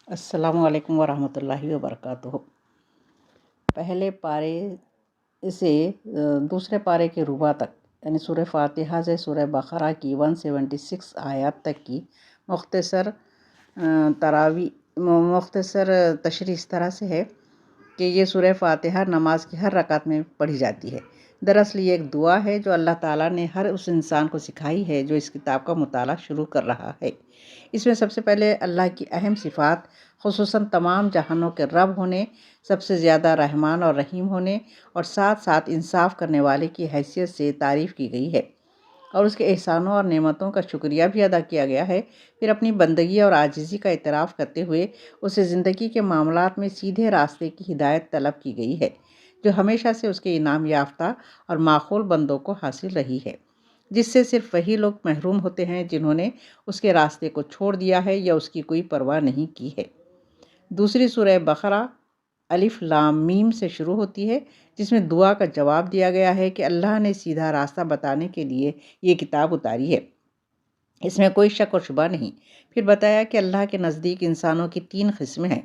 السلام علیکم ورحمۃ اللہ وبرکاتہ۔ پہلے پارے سے دوسرے پارے کے ربع تک یعنی سورہ فاتحہ سے سورہ بقرہ کی 176 آیات تک کی مختصر تشریح اس طرح سے ہے کہ یہ سورہ فاتحہ نماز کی ہر رکعت میں پڑھی جاتی ہے۔ دراصل یہ ایک دعا ہے جو اللہ تعالیٰ نے ہر اس انسان کو سکھائی ہے جو اس کتاب کا مطالعہ شروع کر رہا ہے۔ اس میں سب سے پہلے اللہ کی اہم صفات، خصوصاً تمام جہانوں کے رب ہونے، سب سے زیادہ رحمان اور رحیم ہونے اور ساتھ ساتھ انصاف کرنے والے کی حیثیت سے تعریف کی گئی ہے، اور اس کے احسانوں اور نعمتوں کا شکریہ بھی ادا کیا گیا ہے۔ پھر اپنی بندگی اور عاجزی کا اعتراف کرتے ہوئے اسے زندگی کے معاملات میں سیدھے راستے کی ہدایت طلب کی گئی ہے، جو ہمیشہ سے اس کے انعام یافتہ اور معقول بندوں کو حاصل رہی ہے، جس سے صرف وہی لوگ محروم ہوتے ہیں جنہوں نے اس کے راستے کو چھوڑ دیا ہے یا اس کی کوئی پرواہ نہیں کی ہے۔ دوسری سورہ بقرہ الف لام میم سے شروع ہوتی ہے، جس میں دعا کا جواب دیا گیا ہے کہ اللہ نے سیدھا راستہ بتانے کے لیے یہ کتاب اتاری ہے، اس میں کوئی شک اور شبہ نہیں۔ پھر بتایا کہ اللہ کے نزدیک انسانوں کی 3 قسمیں ہیں۔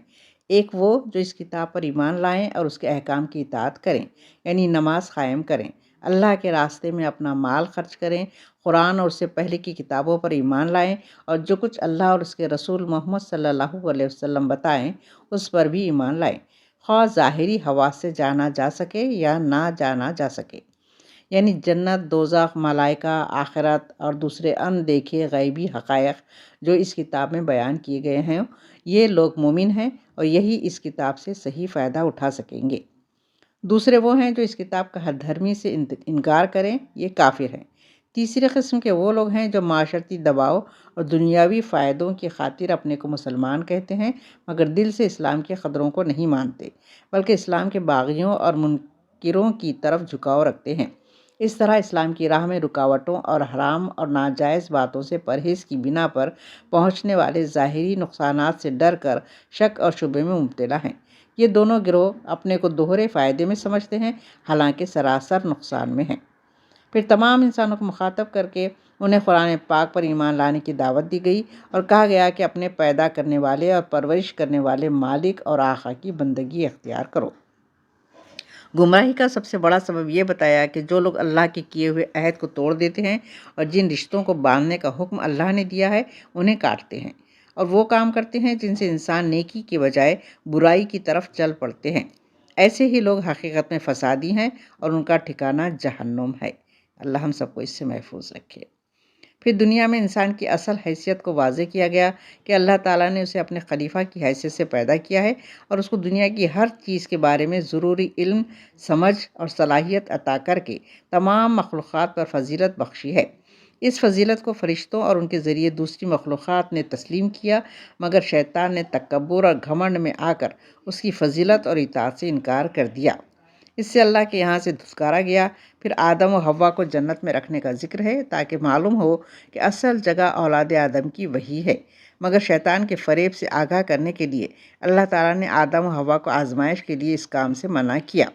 ایک وہ جو اس کتاب پر ایمان لائیں اور اس کے احکام کی اطاعت کریں، یعنی نماز قائم کریں، اللہ کے راستے میں اپنا مال خرچ کریں، قرآن اور اس سے پہلے کی کتابوں پر ایمان لائیں، اور جو کچھ اللہ اور اس کے رسول محمد صلی اللہ علیہ وسلم بتائیں اس پر بھی ایمان لائیں، خواہ ظاہری حواس سے جانا جا سکے یا نہ جانا جا سکے، یعنی جنت، دوزخ، ملائکہ، آخرت اور دوسرے ان دیکھے غیبی حقائق جو اس کتاب میں بیان کیے گئے ہیں۔ یہ لوگ مومن ہیں اور یہی اس کتاب سے صحیح فائدہ اٹھا سکیں گے۔ دوسرے وہ ہیں جو اس کتاب کا حد دھرمی سے انکار کریں، یہ کافر ہیں۔ تیسری قسم کے وہ لوگ ہیں جو معاشرتی دباؤ اور دنیاوی فائدوں کی خاطر اپنے کو مسلمان کہتے ہیں، مگر دل سے اسلام کے قدروں کو نہیں مانتے، بلکہ اسلام کے باغیوں اور منکروں کی طرف جھکاؤ رکھتے ہیں۔ اس طرح اسلام کی راہ میں رکاوٹوں اور حرام اور ناجائز باتوں سے پرہیز کی بنا پر پہنچنے والے ظاہری نقصانات سے ڈر کر شک اور شبے میں مبتلا ہیں۔ یہ دونوں گروہ اپنے کو دوہرے فائدے میں سمجھتے ہیں، حالانکہ سراسر نقصان میں ہیں۔ پھر تمام انسانوں کو مخاطب کر کے انہیں قرآن پاک پر ایمان لانے کی دعوت دی گئی اور کہا گیا کہ اپنے پیدا کرنے والے اور پرورش کرنے والے مالک اور آقا کی بندگی اختیار کرو۔ گمراہی کا سب سے بڑا سبب یہ بتایا کہ جو لوگ اللہ کے کیے ہوئے عہد کو توڑ دیتے ہیں اور جن رشتوں کو باندھنے کا حکم اللہ نے دیا ہے انہیں کاٹتے ہیں، اور وہ کام کرتے ہیں جن سے انسان نیکی کے بجائے برائی کی طرف چل پڑتے ہیں، ایسے ہی لوگ حقیقت میں فسادی ہیں اور ان کا ٹھکانہ جہنم ہے۔ اللہ ہم سب کو اس سے محفوظ رکھے۔ پھر دنیا میں انسان کی اصل حیثیت کو واضح کیا گیا کہ اللہ تعالیٰ نے اسے اپنے خلیفہ کی حیثیت سے پیدا کیا ہے اور اس کو دنیا کی ہر چیز کے بارے میں ضروری علم، سمجھ اور صلاحیت عطا کر کے تمام مخلوقات پر فضیلت بخشی ہے۔ اس فضیلت کو فرشتوں اور ان کے ذریعے دوسری مخلوقات نے تسلیم کیا، مگر شیطان نے تکبر اور گھمنڈ میں آ کر اس کی فضیلت اور اطاعت سے انکار کر دیا۔ اس سے اللہ کے یہاں سے دھتکارا گیا۔ پھر آدم و حوا کو جنت میں رکھنے کا ذکر ہے تاکہ معلوم ہو کہ اصل جگہ اولاد آدم کی وہی ہے، مگر شیطان کے فریب سے آگاہ کرنے کے لیے اللہ تعالیٰ نے آدم و حوا کو آزمائش کے لیے اس کام سے منع کیا۔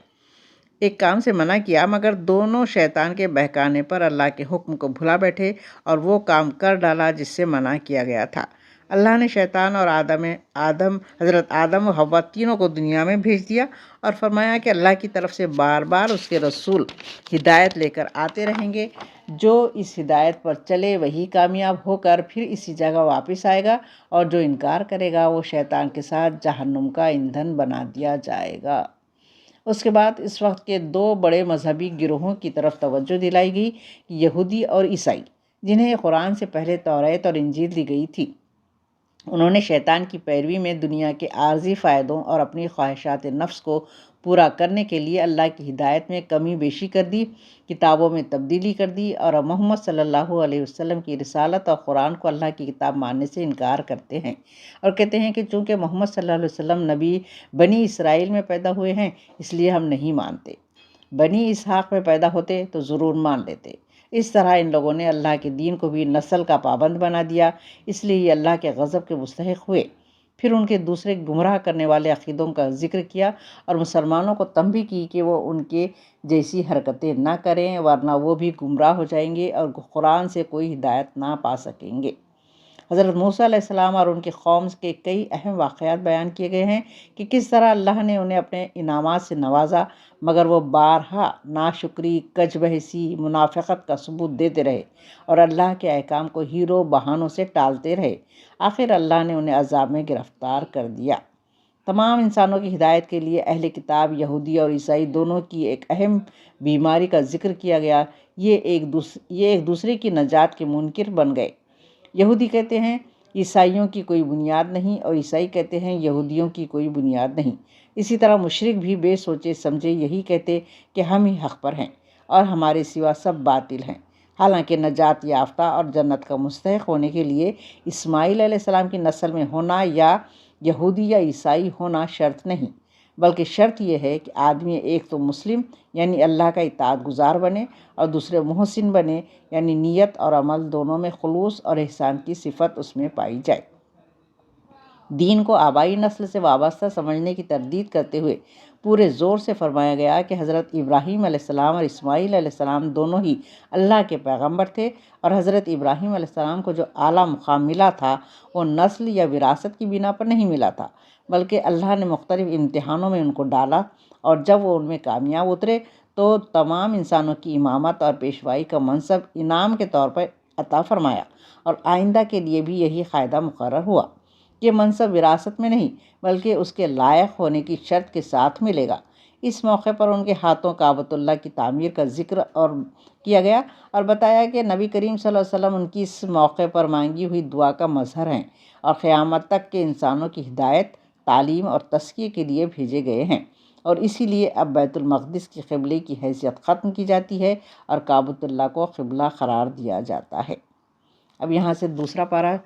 ایک کام سے منع کیا، مگر دونوں شیطان کے بہکانے پر اللہ کے حکم کو بھلا بیٹھے اور وہ کام کر ڈالا جس سے منع کیا گیا تھا۔ اللہ نے شیطان اور حضرت آدم و حوا تینوں کو دنیا میں بھیج دیا اور فرمایا کہ اللہ کی طرف سے بار بار اس کے رسول ہدایت لے کر آتے رہیں گے، جو اس ہدایت پر چلے وہی کامیاب ہو کر پھر اسی جگہ واپس آئے گا، اور جو انکار کرے گا وہ شیطان کے ساتھ جہنم کا ایندھن بنا دیا جائے گا۔ اس کے بعد اس وقت کے 2 بڑے مذہبی گروہوں کی طرف توجہ دلائی گئی، یہودی اور عیسائی، جنہیں قرآن سے پہلے توریت اور انجیل دی گئی تھی۔ انہوں نے شیطان کی پیروی میں دنیا کے عارضی فائدوں اور اپنی خواہشات نفس کو پورا کرنے کے لیے اللہ کی ہدایت میں کمی بیشی کر دی، کتابوں میں تبدیلی کر دی، اور محمد صلی اللہ علیہ وسلم کی رسالت اور قرآن کو اللہ کی کتاب ماننے سے انکار کرتے ہیں، اور کہتے ہیں کہ چونکہ محمد صلی اللہ علیہ وسلم نبی بنی اسرائیل میں پیدا ہوئے ہیں اس لیے ہم نہیں مانتے، بنی اسحاق میں پیدا ہوتے تو ضرور مان لیتے۔ اس طرح ان لوگوں نے اللہ کے دین کو بھی نسل کا پابند بنا دیا، اس لیے یہ اللہ کے غضب کے مستحق ہوئے۔ پھر ان کے دوسرے گمراہ کرنے والے عقیدوں کا ذکر کیا اور مسلمانوں کو تنبیہ کی کہ وہ ان کے جیسی حرکتیں نہ کریں، ورنہ وہ بھی گمراہ ہو جائیں گے اور قرآن سے کوئی ہدایت نہ پا سکیں گے۔ حضرت موسیٰ علیہ السلام اور ان کی قوم کے کئی اہم واقعات بیان کیے گئے ہیں کہ کس طرح اللہ نے انہیں اپنے انعامات سے نوازا، مگر وہ بارہا ناشکری، کج بحثی، منافقت کا ثبوت دیتے رہے اور اللہ کے احکام کو ہیرو بہانوں سے ٹالتے رہے۔ آخر اللہ نے انہیں عذاب میں گرفتار کر دیا۔ تمام انسانوں کی ہدایت کے لیے اہل کتاب یہودی اور عیسائی دونوں کی ایک اہم بیماری کا ذکر کیا گیا۔ یہ ایک دوسرے کی نجات کے منکر بن گئے۔ یہودی کہتے ہیں عیسائیوں کی کوئی بنیاد نہیں، اور عیسائی کہتے ہیں یہودیوں کی کوئی بنیاد نہیں۔ اسی طرح مشرک بھی بے سوچے سمجھے یہی کہتے کہ ہم ہی حق پر ہیں اور ہمارے سوا سب باطل ہیں، حالانکہ نجات یافتہ اور جنت کا مستحق ہونے کے لیے اسماعیل علیہ السلام کی نسل میں ہونا یا یہودی یا عیسائی ہونا شرط نہیں، بلکہ شرط یہ ہے کہ آدمی ایک تو مسلم یعنی اللہ کا اطاعت گزار بنے، اور دوسرے محسن بنے یعنی نیت اور عمل دونوں میں خلوص اور احسان کی صفت اس میں پائی جائے۔ دین کو آبائی نسل سے وابستہ سمجھنے کی تردید کرتے ہوئے پورے زور سے فرمایا گیا کہ حضرت ابراہیم علیہ السلام اور اسماعیل علیہ السلام دونوں ہی اللہ کے پیغمبر تھے، اور حضرت ابراہیم علیہ السلام کو جو اعلیٰ مقام ملا تھا وہ نسل یا وراثت کی بنا پر نہیں ملا تھا، بلکہ اللہ نے مختلف امتحانوں میں ان کو ڈالا، اور جب وہ ان میں کامیاب اترے تو تمام انسانوں کی امامت اور پیشوائی کا منصب انعام کے طور پر عطا فرمایا، اور آئندہ کے لیے بھی یہی قاعدہ مقرر ہوا۔ یہ منصب وراثت میں نہیں بلکہ اس کے لائق ہونے کی شرط کے ساتھ ملے گا۔ اس موقع پر ان کے ہاتھوں کعبۃ اللہ کی تعمیر کا ذکر اور کیا گیا، اور بتایا کہ نبی کریم صلی اللہ علیہ وسلم ان کی اس موقع پر مانگی ہوئی دعا کا مظہر ہیں، اور قیامت تک کے انسانوں کی ہدایت، تعلیم اور تزکیے کے لیے بھیجے گئے ہیں، اور اسی لیے اب بیت المقدس کی قبلے کی حیثیت ختم کی جاتی ہے اور کعبۃ اللہ کو قبلہ قرار دیا جاتا ہے۔ اب یہاں سے دوسرا پارہ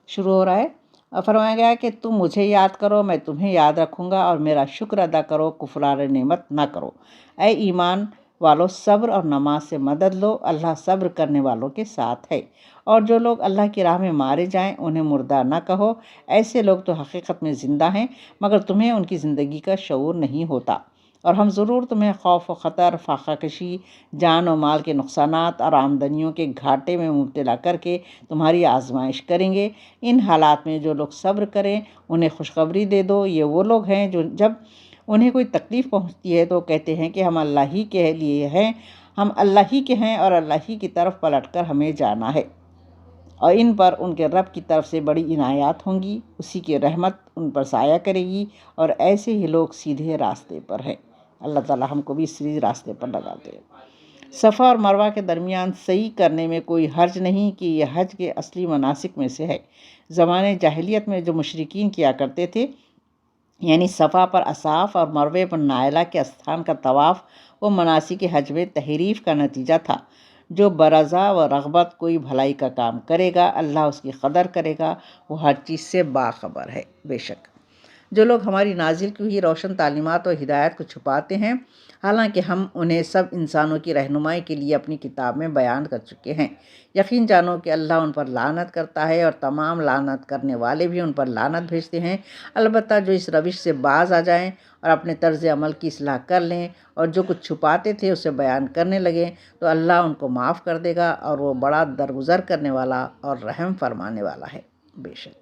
شروع ہو رہا ہے، اور فرمایا گیا کہ تم مجھے یاد کرو، میں تمہیں یاد رکھوں گا، اور میرا شکر ادا کرو، کفران نعمت نہ کرو۔ اے ایمان والو، صبر اور نماز سے مدد لو، اللہ صبر کرنے والوں کے ساتھ ہے۔ اور جو لوگ اللہ کی راہ میں مارے جائیں انہیں مردہ نہ کہو، ایسے لوگ تو حقیقت میں زندہ ہیں مگر تمہیں ان کی زندگی کا شعور نہیں ہوتا، اور ہم ضرور تمہیں خوف و خطر، فاقہ کشی، جان و مال کے نقصانات اور آمدنیوں کے گھاٹے میں مبتلا کر کے تمہاری آزمائش کریں گے۔ ان حالات میں جو لوگ صبر کریں انہیں خوشخبری دے دو، یہ وہ لوگ ہیں جو جب انہیں کوئی تکلیف پہنچتی ہے تو کہتے ہیں کہ ہم اللہ ہی کے لیے ہیں، ہم اللہ ہی کے ہیں اور اللہ ہی کی طرف پلٹ کر ہمیں جانا ہے، اور ان پر ان کے رب کی طرف سے بڑی عنایات ہوں گی، اسی کی رحمت ان پر سایہ کرے گی، اور ایسے ہی لوگ سیدھے راستے پر ہیں۔ اللہ تعالی ہم کو بھی سیدھے راستے پر لگاتے ہیں۔ صفا اور مروہ کے درمیان سعی کرنے میں کوئی حرج نہیں کہ یہ حج کے اصلی مناسک میں سے ہے۔ زمانے جاہلیت میں جو مشرکین کیا کرتے تھے، یعنی صفا پر اصاف اور مروے پر نائلہ کے استھان کا طواف، وہ مناسک حج میں تحریف کا نتیجہ تھا۔ جو برضا و رغبت کوئی بھلائی کا کام کرے گا اللہ اس کی قدر کرے گا، وہ ہر چیز سے باخبر ہے۔ بے شک جو لوگ ہماری نازل کی ہوئی روشن تعلیمات اور ہدایت کو چھپاتے ہیں، حالانکہ ہم انہیں سب انسانوں کی رہنمائی کے لیے اپنی کتاب میں بیان کر چکے ہیں، یقین جانو کہ اللہ ان پر لعنت کرتا ہے اور تمام لعنت کرنے والے بھی ان پر لعنت بھیجتے ہیں۔ البتہ جو اس روش سے باز آ جائیں اور اپنے طرز عمل کی اصلاح کر لیں اور جو کچھ چھپاتے تھے اسے بیان کرنے لگیں تو اللہ ان کو معاف کر دے گا، اور وہ بڑا درگزر کرنے والا اور رحم فرمانے والا ہے۔ بے شک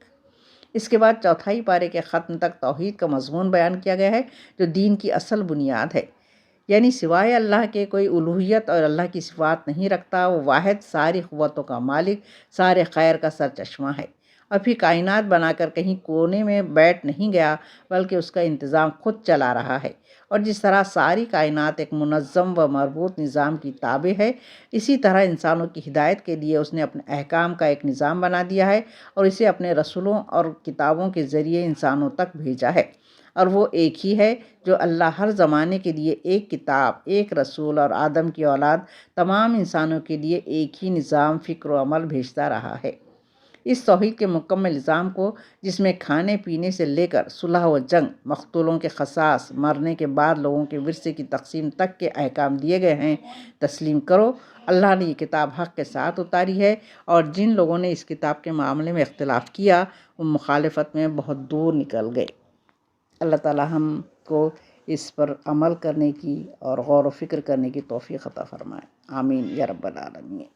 اس کے بعد چوتھائی پارے کے ختم تک توحید کا مضمون بیان کیا گیا ہے، جو دین کی اصل بنیاد ہے، یعنی سوائے اللہ کے کوئی الوہیت اور اللہ کی صفات نہیں رکھتا، وہ واحد ساری قوتوں کا مالک، سارے خیر کا سرچشمہ ہے، اور پھر کائنات بنا کر کہیں کونے میں بیٹھ نہیں گیا بلکہ اس کا انتظام خود چلا رہا ہے، اور جس طرح ساری کائنات ایک منظم و مربوط نظام کی تابع ہے، اسی طرح انسانوں کی ہدایت کے لیے اس نے اپنے احکام کا ایک نظام بنا دیا ہے اور اسے اپنے رسولوں اور کتابوں کے ذریعے انسانوں تک بھیجا ہے، اور وہ ایک ہی ہے جو اللہ ہر زمانے کے لیے ایک کتاب، ایک رسول اور آدم کی اولاد تمام انسانوں کے لیے ایک ہی نظام فکر و عمل بھیجتا رہا ہے۔ اس توحید کے مکمل نظام کو، جس میں کھانے پینے سے لے کر صلح و جنگ، مقتولوں کے قصاص، مرنے کے بعد لوگوں کے ورثے کی تقسیم تک کے احکام دیے گئے ہیں، تسلیم کرو۔ اللہ نے یہ کتاب حق کے ساتھ اتاری ہے، اور جن لوگوں نے اس کتاب کے معاملے میں اختلاف کیا وہ مخالفت میں بہت دور نکل گئے۔ اللہ تعالی ہم کو اس پر عمل کرنے کی اور غور و فکر کرنے کی توفیق عطا فرمائے۔ آمین یا رب العالمین۔